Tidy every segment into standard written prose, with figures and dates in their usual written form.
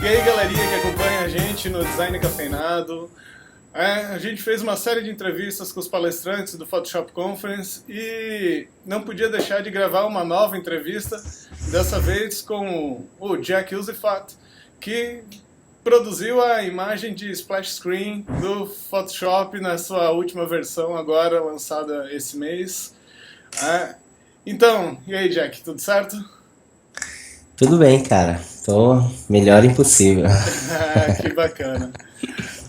E aí, galerinha que acompanha a gente no Design Cafeinado. A gente fez uma série de entrevistas com os palestrantes do Photoshop Conference e não podia deixar de gravar uma nova entrevista, dessa vez com o Jack Usifat, que produziu a imagem de splash screen do Photoshop na sua última versão, agora lançada esse mês. Então, e aí, Jack, tudo certo? Tudo bem, cara. Tô melhor impossível. Que bacana.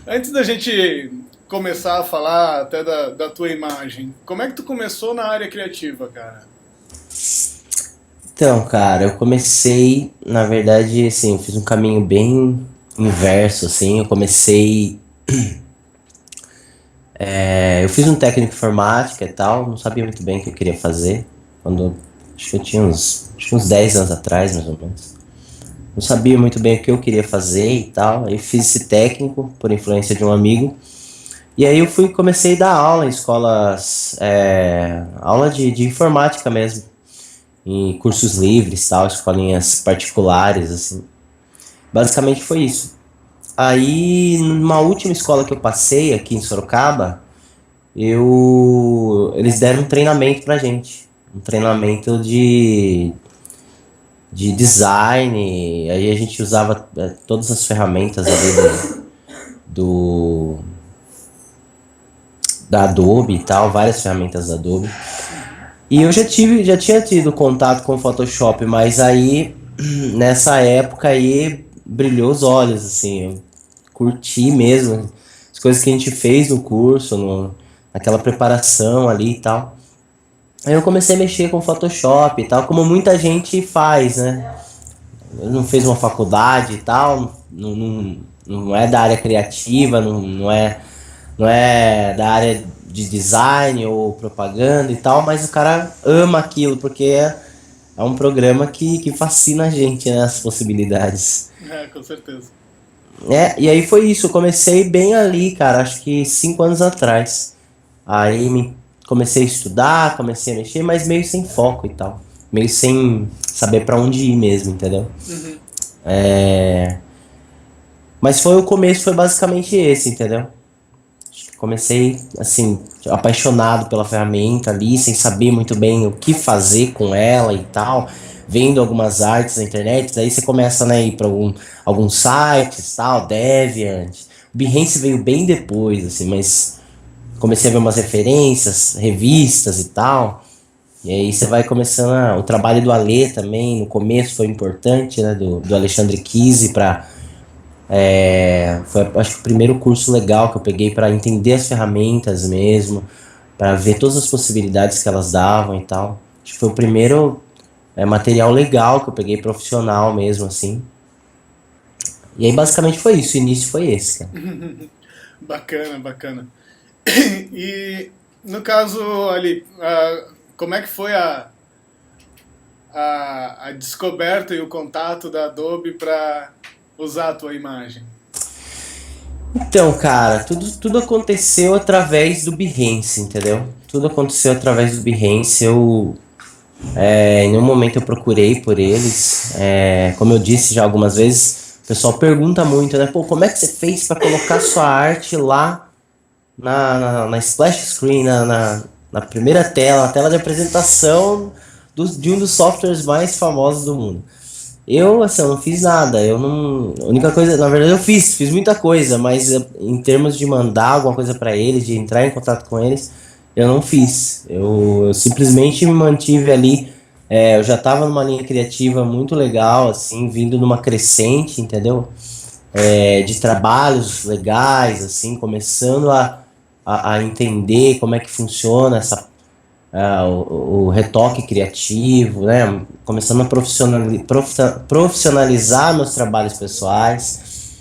Antes da gente começar a falar até da tua imagem, como é que tu começou na área criativa, cara? Então, cara, eu comecei, na verdade, assim, eu fiz um caminho bem inverso, assim. Eu comecei, eu fiz um técnico em informática e tal, não sabia muito bem o que eu queria fazer. Acho que eu tinha acho que uns 10 anos atrás, mais ou menos. Não sabia muito bem o que eu queria fazer e tal. Aí fiz esse técnico por influência de um amigo. E aí comecei a dar aula em escolas, aula de informática mesmo, em cursos livres, tal, escolinhas particulares, assim. Basicamente foi isso. Aí, numa última escola que eu passei aqui em Sorocaba, eles deram um treinamento pra gente, um treinamento de design. Aí a gente usava todas as ferramentas ali do da Adobe e tal, várias ferramentas da Adobe. E eu já tinha tido contato com o Photoshop, mas aí nessa época aí brilhou os olhos, assim, eu curti mesmo as coisas que a gente fez no curso, naquela preparação ali e tal. Aí eu comecei a mexer com Photoshop e tal, como muita gente faz, né? Eu não fez uma faculdade e tal, não é da área criativa, não é da área de design ou propaganda e tal, mas o cara ama aquilo, porque é um programa que fascina a gente, né, as possibilidades. Com certeza. E aí foi isso, eu comecei bem ali, cara, acho que 5 anos atrás. Comecei a estudar, comecei a mexer, mas meio sem foco e tal. Meio sem saber pra onde ir mesmo, entendeu? Uhum. Mas o começo foi basicamente esse, entendeu? Comecei, assim, apaixonado pela ferramenta ali, sem saber muito bem o que fazer com ela e tal, vendo algumas artes na internet. Daí você começa, né, a ir para alguns sites, tal, Deviant. O Behance veio bem depois, assim, mas comecei a ver umas referências, revistas e tal. E aí você vai começando o trabalho do Alê também, no começo foi importante, né, do Alexandre Kise para foi, acho que o primeiro curso legal que eu peguei para entender as ferramentas mesmo, para ver todas as possibilidades que elas davam e tal. Acho que foi o primeiro material legal que eu peguei profissional mesmo, assim. E aí basicamente foi isso, o início foi esse, cara. Bacana, bacana. E no caso ali, como é que foi a descoberta e o contato da Adobe para usar a tua imagem? Então, cara, tudo aconteceu através do Behance, entendeu? Tudo aconteceu através do Behance. Em um momento eu procurei por eles. Como eu disse já algumas vezes, o pessoal pergunta muito, né? Pô, como é que você fez para colocar sua arte lá na splash screen, na primeira tela, na tela de apresentação de um dos softwares mais famosos do mundo? Eu não fiz nada, eu não. A única coisa, na verdade, fiz muita coisa, mas em termos de mandar alguma coisa para eles, de entrar em contato com eles, eu não fiz. Eu simplesmente me mantive ali. Eu já estava numa linha criativa muito legal, assim, vindo numa crescente, entendeu? De trabalhos legais, assim, começando a entender como é que funciona o retoque criativo, né? Começando a profissionalizar meus trabalhos pessoais.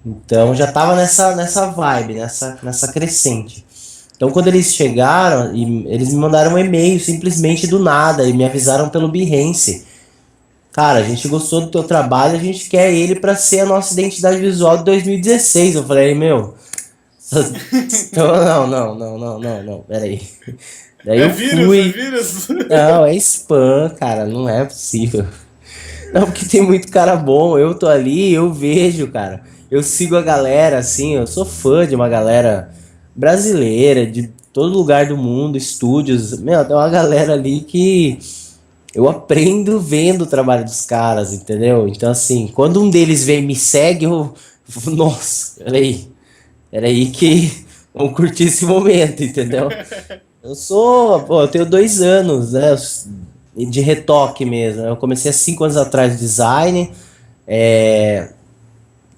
Então já estava nessa vibe, nessa crescente. Então quando eles chegaram, eles me mandaram um e-mail simplesmente do nada e me avisaram pelo Behance. Cara, a gente gostou do teu trabalho, a gente quer ele para ser a nossa identidade visual de 2016. Eu falei, meu, então, não, peraí. Daí É eu vírus, é fui. vírus. Não, é spam, cara, não é possível. Não, porque tem muito cara bom. Eu tô ali, eu vejo, cara. Eu sigo a galera, assim, eu sou fã de uma galera brasileira, de todo lugar do mundo, estúdios. Meu, tem uma galera ali que eu aprendo vendo o trabalho dos caras, entendeu? Então, assim, quando um deles vem e me segue, eu. Nossa, peraí que vamos curtir esse momento, entendeu? Eu sou, pô, eu tenho 2 anos, né, de retoque mesmo. Eu comecei há 5 anos atrás de design, é,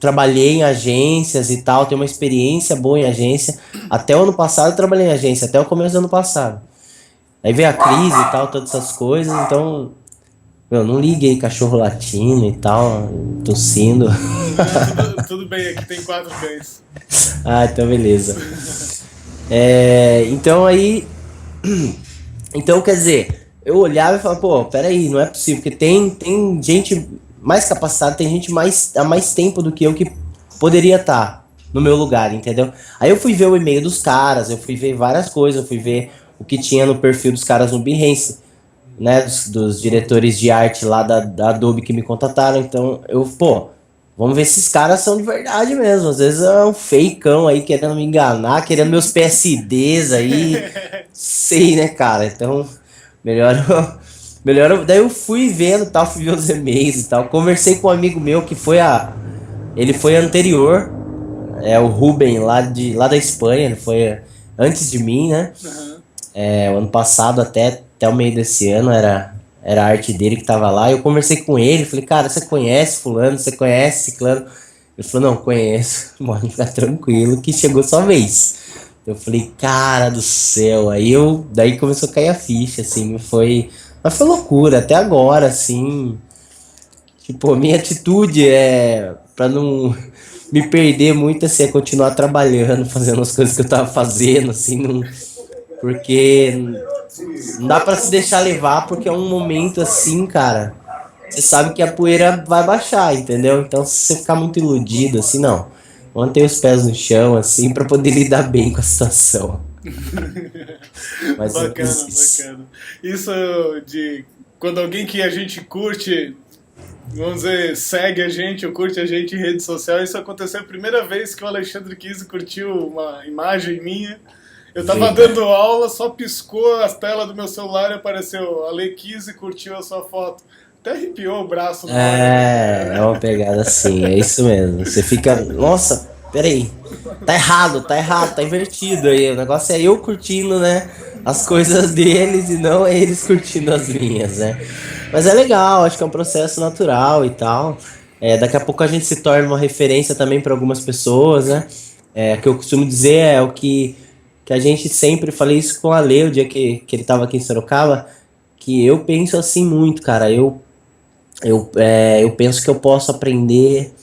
trabalhei em agências e tal, tenho uma experiência boa em agência. Até o ano passado eu trabalhei em agência, até o começo do ano passado. Aí veio a crise e tal, todas essas coisas, então, meu, não liguei cachorro latindo e tal, tossindo. Não, tudo bem, aqui tem 4 cães. Ah, então beleza. Então aí. Então, quer dizer, eu olhava e falava, pô, peraí, não é possível, porque tem gente mais capacitada, tem gente há mais tempo do que eu que poderia estar no meu lugar, entendeu? Aí eu fui ver o e-mail dos caras, eu fui ver várias coisas, eu fui ver o que tinha no perfil dos caras no Behance, né, dos diretores de arte lá da Adobe que me contataram, então eu, pô, vamos ver se esses caras são de verdade mesmo, às vezes é um fakeão aí querendo me enganar, querendo meus PSDs aí, sei, né, cara, então melhor daí eu fui vendo tal, fui ver os e-mails e tal, conversei com um amigo meu que ele foi anterior, o Ruben lá da Espanha, ele foi antes de mim, né, Aham. o ano passado até o meio desse ano era a arte dele que tava lá. Eu conversei com ele, falei, cara, você conhece fulano, você conhece ciclano? Ele falou, não, conheço. Pode ficar tranquilo que chegou sua vez. Eu falei, cara do céu. Daí começou a cair a ficha, assim, mas foi loucura, até agora, assim, tipo, a minha atitude pra não me perder muito, assim, é continuar trabalhando, fazendo as coisas que eu tava fazendo, assim, não, porque não dá pra se deixar levar, porque é um momento assim, cara. Você sabe que a poeira vai baixar, entendeu? Então, se você ficar muito iludido, assim, não. Manter os pés no chão, assim, pra poder lidar bem com a situação. Mas é Bacana, isso. bacana. Isso de quando alguém que a gente curte, vamos dizer, segue a gente ou curte a gente em rede social, isso aconteceu a primeira vez que o Alexandre Kise curtiu uma imagem minha. Eu tava Sim. dando aula, só piscou a tela do meu celular e apareceu Ale Kise curtiu a sua foto. Até arrepiou o braço na hora. É uma pegada assim, é isso mesmo. Você fica, nossa, peraí, tá errado, tá invertido aí. O negócio é eu curtindo, né, as coisas deles e não eles curtindo as minhas, né. Mas é legal, acho que é um processo natural e tal. Daqui a pouco a gente se torna uma referência também para algumas pessoas, né. O que eu costumo dizer é que a gente sempre, falei isso com a Lê, o dia que ele tava aqui em Sorocaba, que eu penso assim muito, cara. Eu penso que eu posso aprender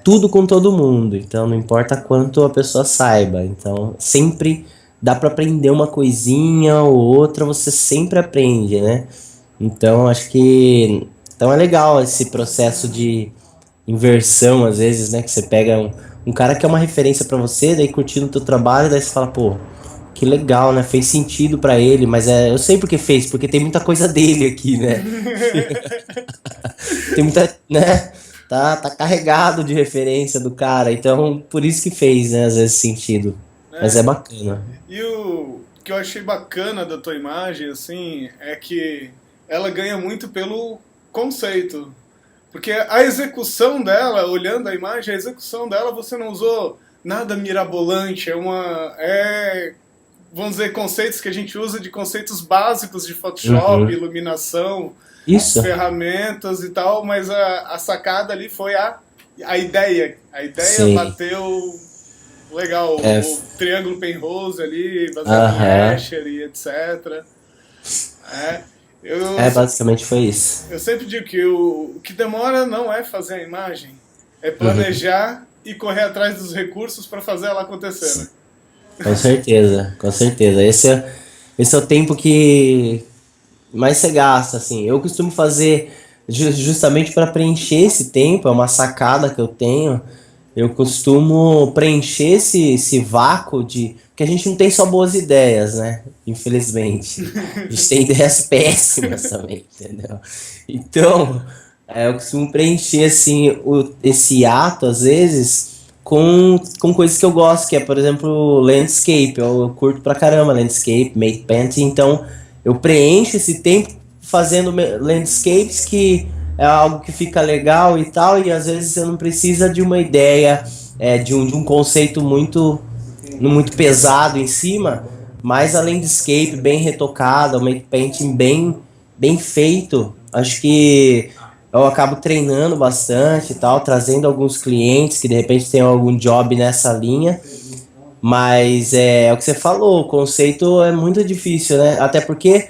tudo com todo mundo, então não importa quanto a pessoa saiba. Então sempre dá para aprender uma coisinha ou outra, você sempre aprende, né? Então acho que então é legal esse processo de inversão às vezes, né? Que você pega um cara que é uma referência para você, daí curtindo o teu trabalho, daí você fala, pô, que legal, né? Fez sentido pra ele, mas eu sei porque fez, porque tem muita coisa dele aqui, né? Tem muita, né? Tá carregado de referência do cara, então por isso que fez, né? Às vezes sentido. Mas é É, bacana. e o que eu achei bacana da tua imagem, assim, é que ela ganha muito pelo conceito. Porque a execução dela, olhando a imagem, a execução dela você não usou nada mirabolante, vamos dizer, conceitos que a gente usa de conceitos básicos de Photoshop, Uhum. iluminação, Isso. ferramentas e tal, mas a sacada ali foi a ideia. A ideia Sei. bateu legal, É. o triângulo Penrose ali, baseado em Aham. Escher e etc. É, eu, Basicamente foi isso. eu sempre digo que o que demora não é fazer a imagem, é Uhum. planejar e correr atrás dos recursos para fazer ela acontecer, né? Com certeza, com certeza. Esse é o tempo que mais você gasta, assim. Eu costumo fazer justamente para preencher esse tempo, é uma sacada que eu tenho. eu costumo preencher esse vácuo de... Porque a gente não tem só boas ideias, né? Infelizmente. A gente tem ideias péssimas também, entendeu? Então, eu costumo preencher, assim, esse ato, às vezes, com coisas que eu gosto, que é, por exemplo, landscape. Eu curto pra caramba landscape, make painting. Então, eu preencho esse tempo fazendo landscapes que é algo que fica legal e tal, e às vezes você não precisa de uma ideia, de um conceito muito pesado em cima, mas a landscape bem retocada, o make painting bem feito, acho que eu acabo treinando bastante e tal, trazendo alguns clientes que de repente tem algum job nessa linha, mas é o que você falou, o conceito é muito difícil, né? Até porque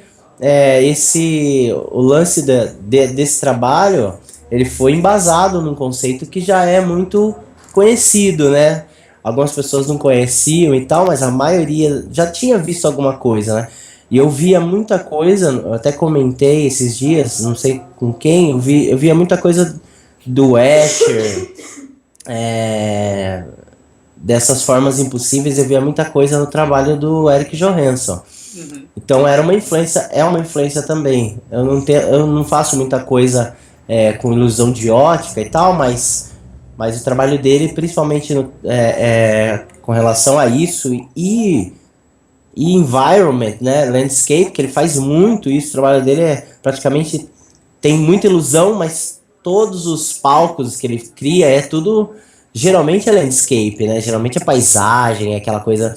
o lance desse trabalho, ele foi embasado num conceito que já é muito conhecido, né? Algumas pessoas não conheciam e tal, mas a maioria já tinha visto alguma coisa, né? E eu via muita coisa, eu até comentei esses dias, não sei com quem, eu via muita coisa do Escher, dessas formas impossíveis, eu via muita coisa no trabalho do Eric Johansson. Então é uma influência também. Eu não faço muita coisa com ilusão de ótica e tal, mas o trabalho dele, principalmente com relação a isso e environment, né, landscape, que ele faz muito isso, o trabalho dele praticamente tem muita ilusão, mas todos os palcos que ele cria geralmente é landscape, né, geralmente é paisagem, é aquela coisa,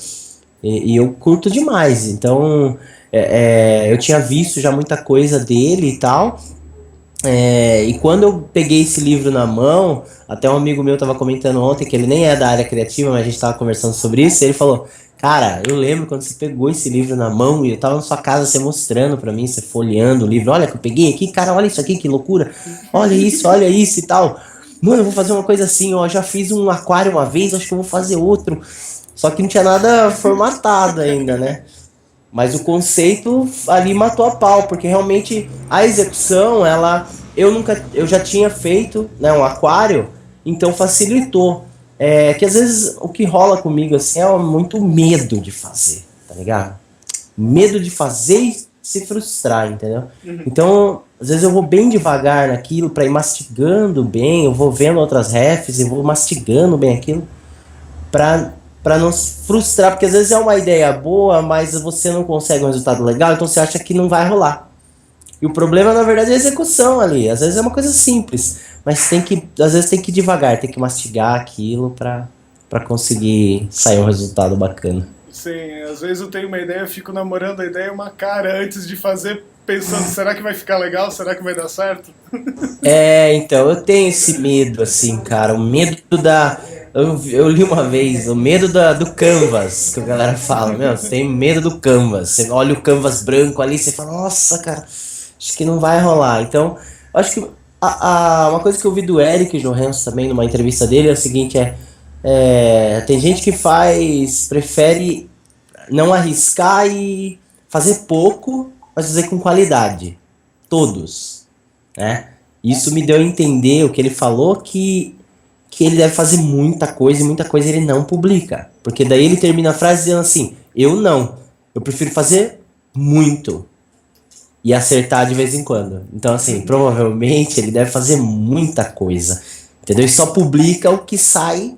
e eu curto demais, então eu tinha visto já muita coisa dele e tal, e quando eu peguei esse livro na mão, até um amigo meu estava comentando ontem, que ele nem é da área criativa, mas a gente estava conversando sobre isso, e ele falou, cara, eu lembro quando você pegou esse livro na mão e eu tava na sua casa, você mostrando pra mim, você folheando o livro, olha que eu peguei aqui, cara, olha isso aqui, que loucura, olha isso e tal, mano, eu vou fazer uma coisa assim, ó, já fiz um aquário uma vez, acho que eu vou fazer outro, só que não tinha nada formatado ainda, né? Mas o conceito ali matou a pau, porque realmente a execução, eu já tinha feito, né, um aquário, então facilitou. Que às vezes o que rola comigo assim é muito medo de fazer, tá ligado? Medo de fazer e se frustrar, entendeu? Então, às vezes eu vou bem devagar naquilo pra ir mastigando bem, eu vou vendo outras refs e vou mastigando bem aquilo pra não se frustrar, porque às vezes é uma ideia boa, mas você não consegue um resultado legal, então você acha que não vai rolar. E o problema, na verdade, é a execução ali. Às vezes é uma coisa simples, mas às vezes tem que ir devagar, tem que mastigar aquilo pra conseguir sair um resultado bacana. Sim, às vezes eu tenho uma ideia, eu fico namorando a ideia uma cara antes de fazer, pensando, será que vai ficar legal? Será que vai dar certo? Então, eu tenho esse medo, assim, cara, o medo eu li uma vez, o medo do canvas, que a galera fala, meu, você tem medo do canvas, você olha o canvas branco ali, você fala, nossa, cara, acho que não vai rolar. Então, acho que uma coisa que eu vi do Eric Johansson também, numa entrevista dele, é o seguinte, tem gente que prefere não arriscar e fazer pouco, mas fazer com qualidade. Todos, né? Isso me deu a entender o que ele falou, que ele deve fazer muita coisa e muita coisa ele não publica. Porque daí ele termina a frase dizendo assim, eu prefiro fazer muito e acertar de vez em quando. Então assim, provavelmente ele deve fazer muita coisa, entendeu? E só publica o que sai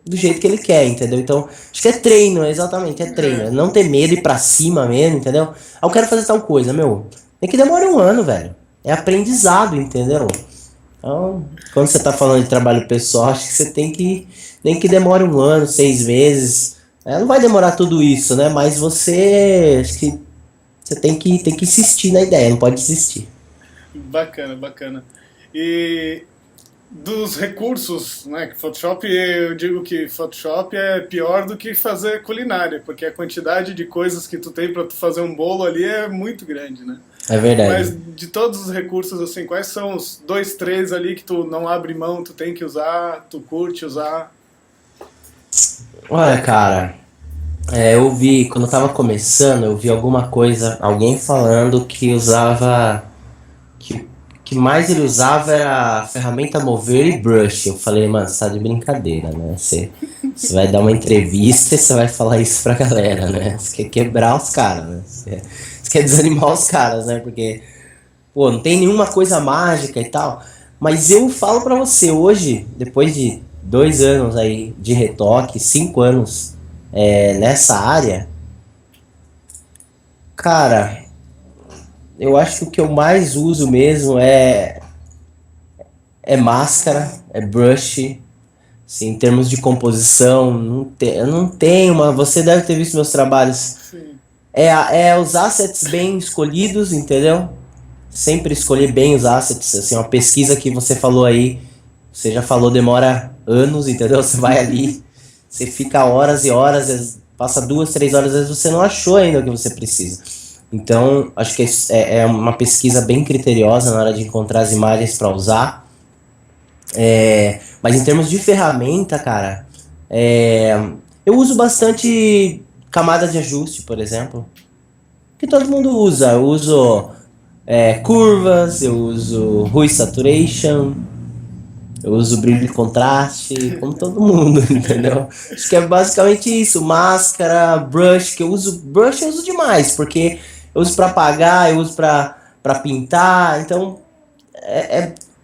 do jeito que ele quer, entendeu? Então, acho que é treino, exatamente, é treino. É não ter medo e ir pra cima mesmo, entendeu? Eu quero fazer tal coisa, tem que demorar um ano, velho. É aprendizado, entendeu? Então, quando você tá falando de trabalho pessoal, acho que você tem que demorar um ano, 6 meses. Não vai demorar tudo isso, né? Mas acho que você tem que insistir na ideia, não pode desistir. Bacana, bacana. E dos recursos, né, que Photoshop, eu digo que Photoshop é pior do que fazer culinária, porque a quantidade de coisas que tu tem pra tu fazer um bolo ali é muito grande, né? É verdade. Mas de todos os recursos, assim, quais são os 2, 3 ali que tu não abre mão, tu tem que usar, tu curte usar? Olha, cara, eu vi, quando eu tava começando, eu vi alguma coisa, alguém falando que usava, que que mais ele usava era a ferramenta Mover e Brush. Eu falei, mano, você tá de brincadeira, né? Você vai dar uma entrevista e você vai falar isso pra galera, né? Você quer quebrar os caras, né? Você quer desanimar os caras, né? Porque, pô, não tem nenhuma coisa mágica e tal. Mas eu falo pra você, hoje, depois de 2 anos aí de retoque, 5 anos nessa área, cara, eu acho que o que eu mais uso mesmo é máscara, é brush. Assim, em termos de composição, eu não tenho uma. Você deve ter visto meus trabalhos. Sim. É os assets bem escolhidos, entendeu? Sempre escolher bem os assets. Assim, uma pesquisa que você falou aí, você já falou, demora anos, entendeu? Você vai ali, você fica horas e horas, às vezes passa 2, 3 horas, às vezes você não achou ainda o que você precisa. Então, acho que é uma pesquisa bem criteriosa na hora de encontrar as imagens para usar. Mas em termos de ferramenta, cara, eu uso bastante camada de ajuste, por exemplo, que todo mundo usa. Eu uso curvas, eu uso Hue Saturation, eu uso brilho e contraste, como todo mundo, entendeu? Acho que é basicamente isso. Máscara, brush, que eu uso. Brush eu uso demais, porque eu uso pra apagar, eu uso pra pintar, então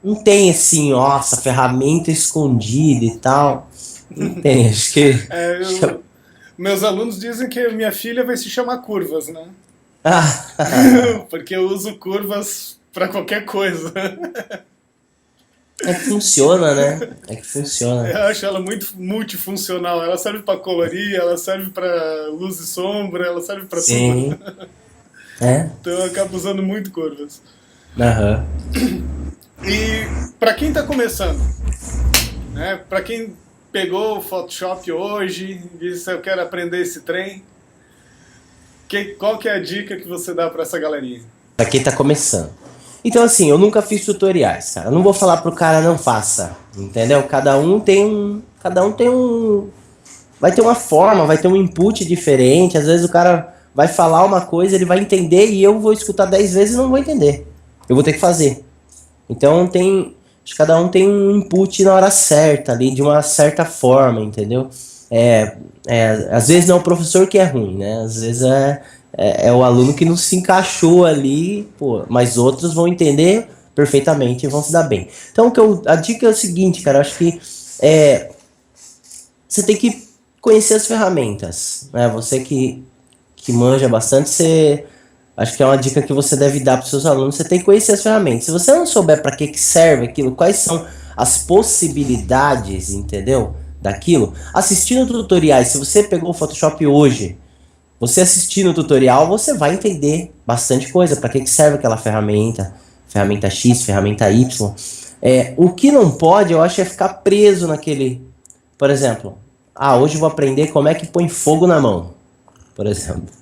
não tem assim, nossa, ferramenta escondida e tal. Não tem, acho que. Meus alunos dizem que minha filha vai se chamar Curvas, né? Porque eu uso curvas pra qualquer coisa. É que funciona, né? É que funciona. Eu acho ela muito multifuncional. Ela serve pra colorir, ela serve pra luz e sombra, ela serve pra Sim. tudo. É? Então eu acabo usando muito curvas. Aham. E pra quem tá começando, né? Pra quem pegou o Photoshop hoje e disse eu quero aprender esse trem, qual que é a dica que você dá pra essa galerinha? Pra quem tá começando. Então assim, eu nunca fiz tutoriais, cara. Eu não vou falar pro cara não faça, entendeu? Cada um tem um, vai ter uma forma, vai ter um input diferente. Às vezes o cara vai falar uma coisa, ele vai entender e eu vou escutar 10 vezes e não vou entender. Eu vou ter que fazer. Então acho que cada um tem um input na hora certa ali, de uma certa forma, entendeu? Às vezes não é o professor que é ruim, né? Às vezes é o aluno que não se encaixou ali, pô, mas outros vão entender perfeitamente e vão se dar bem. Então a dica é o seguinte, cara, eu acho que você tem que conhecer as ferramentas, né? Você que manja bastante, acho que é uma dica que você deve dar para os seus alunos. Você tem que conhecer as ferramentas. Se você não souber para que serve aquilo, quais são as possibilidades, entendeu? Daquilo, assistindo tutoriais. Se você pegou o Photoshop hoje, você assistindo o tutorial, você vai entender bastante coisa. Para que serve aquela ferramenta, ferramenta X, ferramenta Y. O que não pode, eu acho, é ficar preso naquele. Por exemplo, hoje eu vou aprender como é que põe fogo na mão, por exemplo.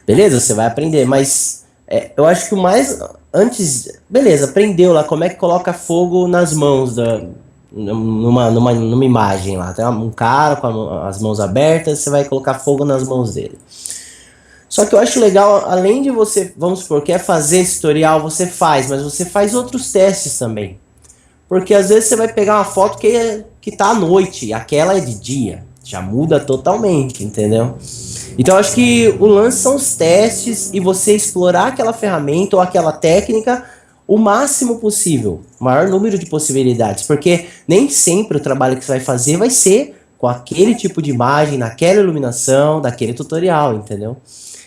Beleza, você vai aprender, mas eu acho que o mais... Antes, beleza, aprendeu lá como é que coloca fogo nas mãos, numa imagem lá. Tem um cara com as mãos abertas, você vai colocar fogo nas mãos dele. Só que eu acho legal, além de você, vamos supor, quer fazer esse tutorial, você faz, mas você faz outros testes também. Porque às vezes você vai pegar uma foto que tá à noite, e aquela é de dia. Já muda totalmente, entendeu? Então eu acho que o lance são os testes e você explorar aquela ferramenta ou aquela técnica o máximo possível. O maior número de possibilidades. Porque nem sempre o trabalho que você vai fazer vai ser com aquele tipo de imagem, naquela iluminação, daquele tutorial, entendeu?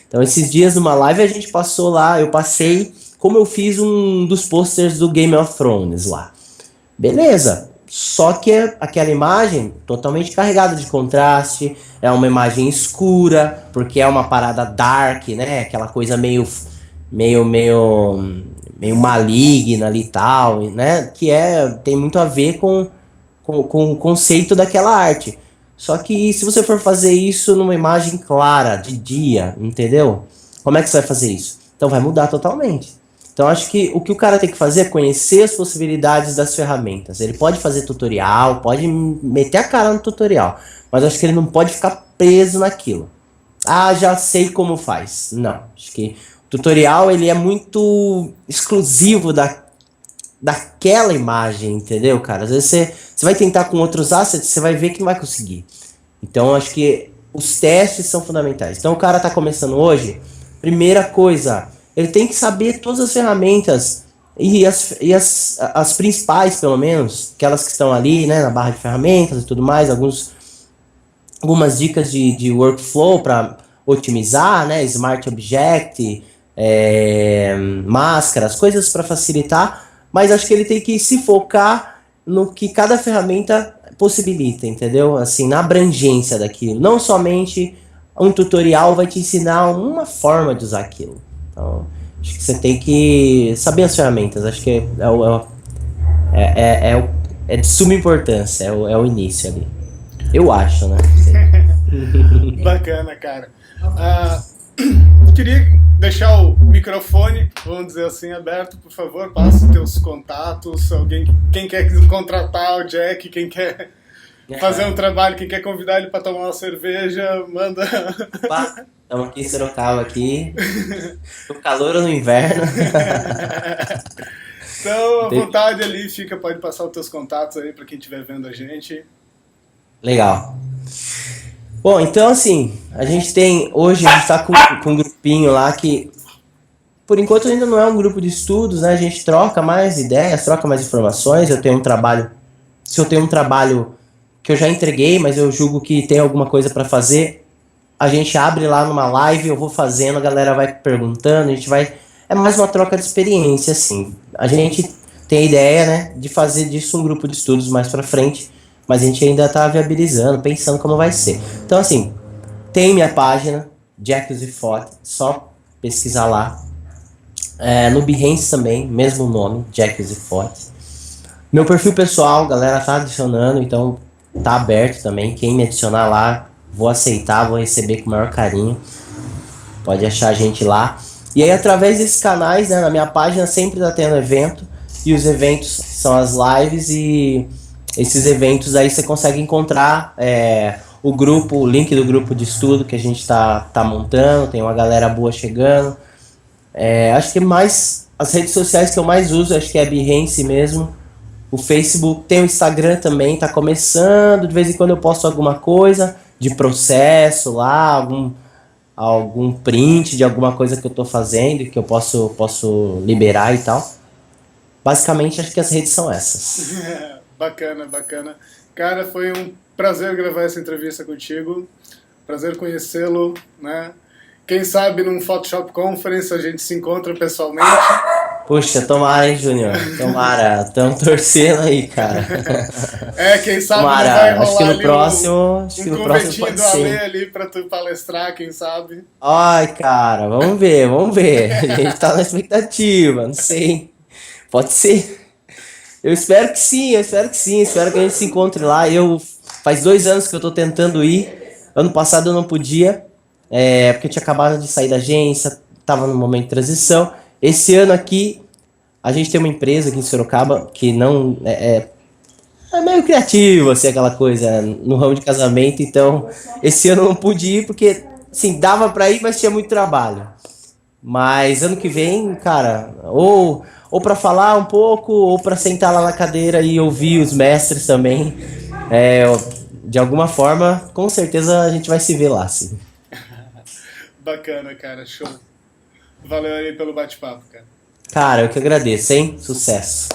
Então esses dias numa live a gente passou lá, eu passei como eu fiz um dos posters do Game of Thrones lá. Beleza, só que aquela imagem totalmente carregada de contraste, é uma imagem escura, porque é uma parada dark, né? Aquela coisa meio maligna ali e tal, né? Que tem muito a ver com o conceito daquela arte. Só que se você for fazer isso numa imagem clara, de dia, entendeu? Como é que você vai fazer isso? Então vai mudar totalmente. Então acho que o cara tem que fazer é conhecer as possibilidades das ferramentas. Ele pode fazer tutorial, pode meter a cara no tutorial, mas acho que ele não pode ficar preso naquilo. Já sei como faz. Não, acho que o tutorial ele é muito exclusivo daquela imagem, entendeu, cara? Às vezes você vai tentar com outros assets, você vai ver que não vai conseguir. Então, acho que os testes são fundamentais. Então, o cara tá começando hoje, primeira coisa, ele tem que saber todas as ferramentas as principais, pelo menos, aquelas que estão ali, né, na barra de ferramentas e tudo mais, algumas dicas de workflow para otimizar, né, Smart Object, máscaras, coisas para facilitar, mas acho que ele tem que se focar no que cada ferramenta possibilita, entendeu? Assim, na abrangência daquilo. Não somente um tutorial vai te ensinar uma forma de usar aquilo. Então, acho que você tem que saber as ferramentas. Acho que é de suma importância, é o início ali. Eu acho, né? Bacana, cara. Queria deixar o microfone, vamos dizer assim, aberto, por favor. Passa os teus contatos, quem quer contratar o Jack, quem quer fazer um trabalho, quem quer convidar ele para tomar uma cerveja, manda. Estamos aqui em Sorocaba aqui, no calor ou no inverno. Então, à vontade ali, pode passar os teus contatos aí para quem estiver vendo a gente. Legal. Bom, então assim, hoje a gente tá com um grupinho lá que, por enquanto ainda não é um grupo de estudos, né? A gente troca mais ideias, troca mais informações. Se eu tenho um trabalho que eu já entreguei, mas eu julgo que tem alguma coisa para fazer, a gente abre lá numa live, eu vou fazendo, a galera vai perguntando, é mais uma troca de experiência, assim. A gente tem a ideia, né, de fazer disso um grupo de estudos mais pra frente, mas a gente ainda tá viabilizando, pensando como vai ser. Então, assim, tem minha página, Jack Zifot, só pesquisar lá. No Behance também, mesmo nome, Jack Zifot. Meu perfil pessoal, galera tá adicionando, então tá aberto também. Quem me adicionar lá, vou aceitar, vou receber com o maior carinho. Pode achar a gente lá. E aí, através desses canais, né, na minha página sempre tá tendo evento. E os eventos são as lives, e esses eventos aí você consegue encontrar o link do grupo de estudo que a gente tá montando. Tem uma galera boa chegando. Acho que mais as redes sociais que eu mais uso, acho que é Behance mesmo. O Facebook, tem o Instagram também, tá começando. De vez em quando eu posto alguma coisa de processo lá, algum print de alguma coisa que eu tô fazendo que eu posso liberar e tal. Basicamente, acho que as redes são essas. Bacana, bacana. Cara, foi um prazer gravar essa entrevista contigo. Prazer conhecê-lo, né? Quem sabe num Photoshop Conference a gente se encontra pessoalmente. Puxa, tomara, hein, Júnior? Tomara, estamos torcendo aí, cara. Quem sabe tomara, não vai rolar acho que no ali próximo um pode do ser. Ale ali pra tu palestrar, quem sabe. Ai, cara, vamos ver. A gente tá na expectativa, não sei. Pode ser. Eu espero que sim, espero que a gente se encontre lá. Faz 2 anos que eu tô tentando ir. Ano passado eu não podia, porque eu tinha acabado de sair da agência, tava no momento de transição. Esse ano aqui, a gente tem uma empresa aqui em Sorocaba que não é meio criativo, assim, aquela coisa no ramo de casamento. Então, esse ano eu não pude ir porque, assim, dava pra ir, mas tinha muito trabalho. Mas ano que vem, cara, ou pra falar um pouco, ou pra sentar lá na cadeira e ouvir os mestres também. De alguma forma, com certeza a gente vai se ver lá, sim. Bacana, cara, show. Valeu aí pelo bate-papo, cara. Cara, eu que agradeço, hein? Sucesso.